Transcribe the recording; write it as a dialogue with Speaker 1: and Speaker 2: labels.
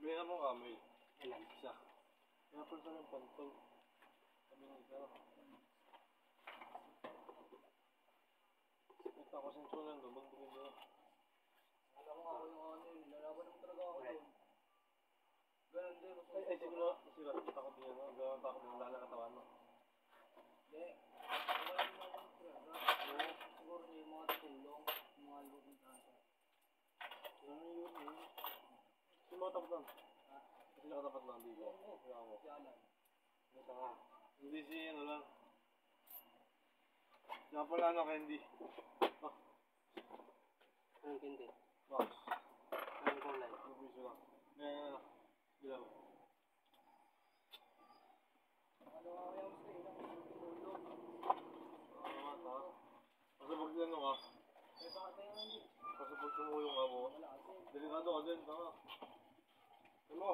Speaker 1: Bili mo kamay.
Speaker 2: Ilan?
Speaker 1: Isa. Kaya pala sa ng pantol. Sabi ng isa. Ito ako sensulan doon. Magbukin doon.
Speaker 3: Alam mo ako yung ano yun. Lalaban naman talaga ako doon. Ganun din.
Speaker 1: Ay, siguro. Siguro. Takot din yan. Gawang takot din. Lala katawan mo.
Speaker 3: Hindi. Wala naman ako talaga. Siguro niya yung mga tulong. Yung mga lupong tasa.
Speaker 1: Ano yun eh? Sino mga tapat lang? Sino katapat lang dito? Kaya mo.
Speaker 3: Yalan.
Speaker 1: Ito nga. Hindi si ano lang. Kaya pala ano, Candy. Oh,
Speaker 2: Anong hindi?
Speaker 1: box.
Speaker 2: Anong kulay?
Speaker 1: Ang piso lang. Ano. Dilaw.
Speaker 3: Ano nga kaya gusto yun? Ang tulong.
Speaker 1: Mata. Kasi pag ano ka,
Speaker 3: Kaya baka tayo nandito.
Speaker 1: kasi pag tumuyo nga mo,
Speaker 3: Wala kasi.
Speaker 1: delikado ka din, tama. Ano mo?